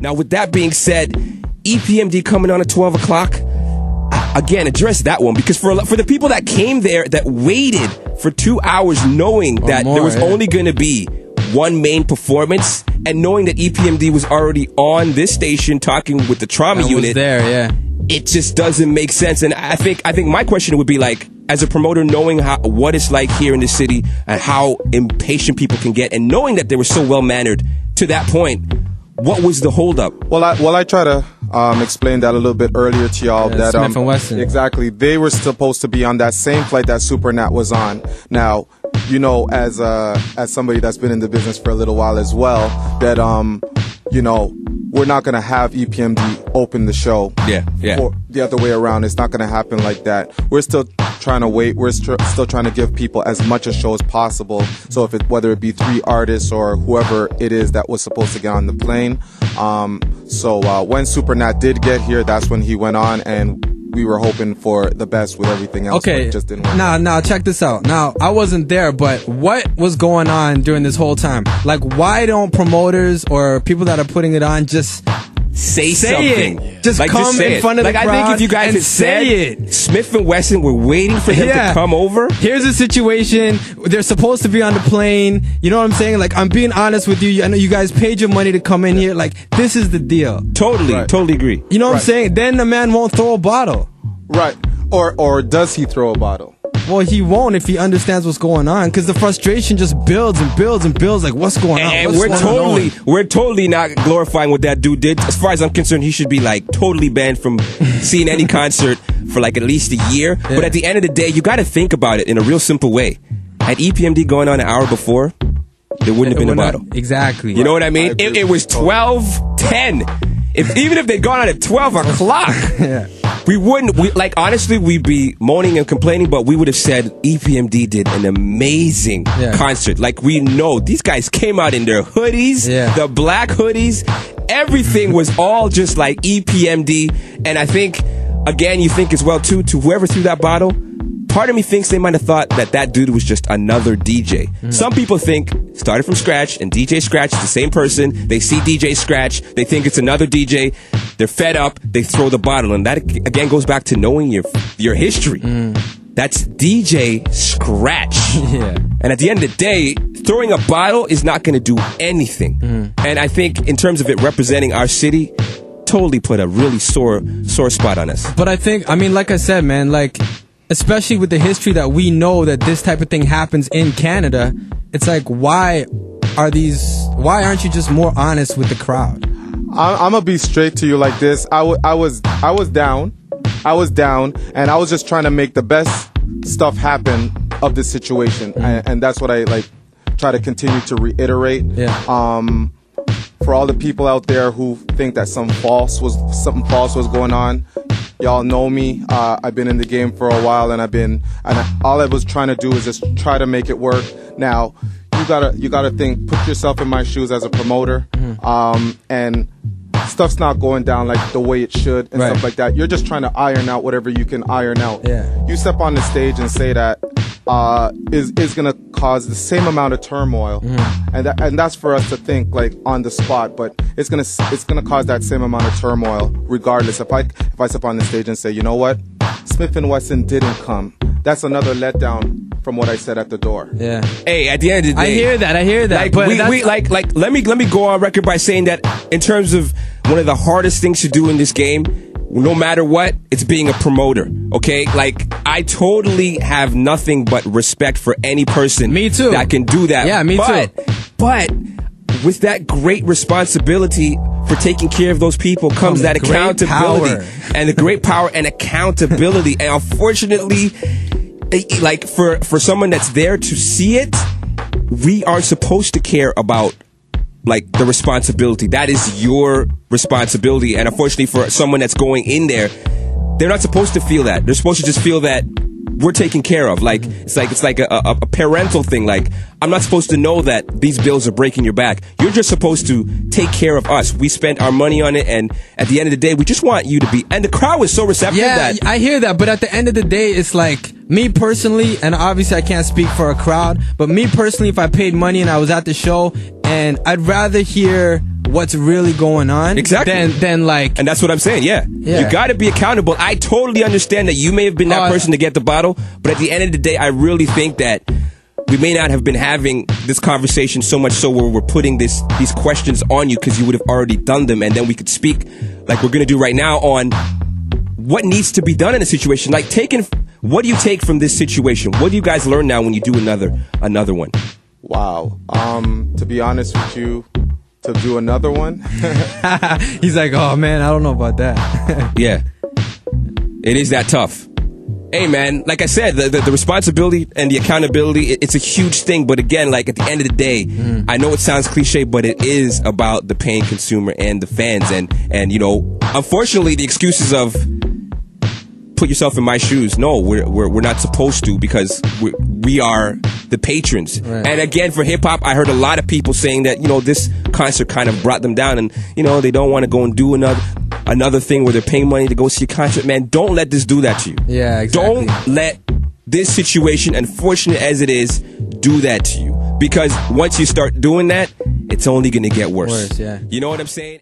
Now, with that being said, EPMD coming on at 12 o'clock, again, address that one, because for the people that came there, that waited for 2 hours knowing that there was only going to be one main performance, and knowing that EPMD was already on this station talking with the trauma unit, it just doesn't make sense. And I think my question would be like, as a promoter, knowing what it's like here in the city and how impatient people can get, and knowing that they were so well mannered to that point, what was the holdup? Well, I try to explain that a little bit earlier to y'all. That Smith and Wesson. Exactly, they were supposed to be on that same flight that SuperNat was on. Now, you know, as somebody that's been in the business for a little while as well, that you know, we're not going to have EPMD open the show. For the other way around. It's not going to happen like that. We're still trying to wait. We're still trying to give people as much a show as possible. So whether it be 3 artists or whoever it is that was supposed to get on the plane. So when SuperNat did get here, that's when he went on, and we were hoping for the best with everything else. Okay, but it just didn't work. Now check this out. Now, I wasn't there, but what was going on during this whole time? Like, why don't promoters or people that are putting it on just say something? Just like, come just say in front of the crowd. I think if you guys and had say said it. Smith and Wesson were waiting for him to come over. Here's the situation. They're supposed to be on the plane. You know what I'm saying? Like, I'm being honest with you. I know you guys paid your money to come in here. Like, this is the deal. Totally agree. You know what I'm saying? Then the man won't throw a bottle. Right. Or does he throw a bottle? Well, he won't if he understands what's going on, because the frustration just builds and builds and builds. Like, what's going on? And we're totally not glorifying what that dude did. As far as I'm concerned, he should be like totally banned from seeing any concert for like at least a year. But at the end of the day, you got to think about it in a real simple way. Had EPMD going on an hour before, there wouldn't have been a bottle. Exactly. You know what I mean? It was 12:10. Even if they'd gone on at 12 o'clock, we wouldn't. Like, honestly, we'd be moaning and complaining, but we would have said EPMD did an amazing concert. Like, we know these guys came out in their hoodies, the black hoodies. Everything was all just like EPMD. And I think, again, you think as well, too, to whoever threw that bottle, part of me thinks they might have thought that dude was just another DJ. Some people think started from scratch, and DJ Scratch is the same person. They see DJ Scratch, they think it's another DJ. They're fed up, they throw the bottle, and that again goes back to knowing your history. That's DJ Scratch. And at the end of the day, throwing a bottle is not going to do anything. And I think in terms of it representing our city, totally put a really sore spot on us. But I mean, like I said, man, like, especially with the history that we know that this type of thing happens in Canada, it's like, why aren't you just more honest with the crowd? I'm gonna be straight to you like this. I was down, and I was just trying to make the best stuff happen of this situation, and that's what I like try to continue to reiterate. For all the people out there who think that something false was going on, y'all know me. I've been in the game for a while, and all I was trying to do is just try to make it work. Now, you gotta think, put yourself in my shoes as a promoter, and stuff's not going down like the way it should and stuff like that. You're just trying to iron out whatever you can iron out. You step on the stage and say that is going to cause the same amount of turmoil, and that's for us to think like on the spot. But it's gonna cause that same amount of turmoil regardless. If I step on the stage and say, you know what, Smith and Wesson didn't come, that's another letdown from what I said at the door. Hey, at the end of the day, I hear that. Like, but let me go on record by saying that in terms of one of the hardest things to do in this game, no matter what, it's being a promoter. Okay, like, I totally have nothing but respect for any person that can do that. Yeah, me too. But with that great responsibility for taking care of those people comes that accountability and the great power and accountability. And unfortunately, like, for someone that's there to see it, we aren't supposed to care about like the responsibility. That is your responsibility. And unfortunately, for someone that's going in there, they're not supposed to feel that. They're supposed to just feel that we're taken care of. Like, it's like a parental thing. Like, I'm not supposed to know that these bills are breaking your back. You're just supposed to take care of us. We spent our money on it, and at the end of the day, we just want you to be. And the crowd was so receptive. Yeah, I hear that, but at the end of the day, it's like, me personally, and obviously I can't speak for a crowd, but me personally, if I paid money and I was at the show, and I'd rather hear what's really going on. Exactly. Then like, and that's what I'm saying. Yeah. You got to be accountable. I totally understand that you may have been that person to get the bottle, but at the end of the day, I really think that we may not have been having this conversation so much so where we're putting these questions on you because you would have already done them, and then we could speak like we're going to do right now on what needs to be done in a situation. Like what do you take from this situation? What do you guys learn now when you do another one? Wow. To be honest with you, to do another one. He's like, oh man, I don't know about that. Yeah. It is that tough. Hey man, like I said, the responsibility and the accountability, it's a huge thing. But again, like at the end of the day, I know it sounds cliche, but it is about the paying consumer and the fans. And you know, unfortunately, the excuses of put yourself in my shoes. No, we're not supposed to, because we are the patrons. Right. And again, for hip hop, I heard a lot of people saying that, you know, this concert kind of brought them down, and you know, they don't want to go and do another thing where they're paying money to go see a concert. Man, don't let this do that to you. Yeah, exactly. Don't let this situation, unfortunate as it is, do that to you. Because once you start doing that, it's only going to get worse. Yeah. You know what I'm saying?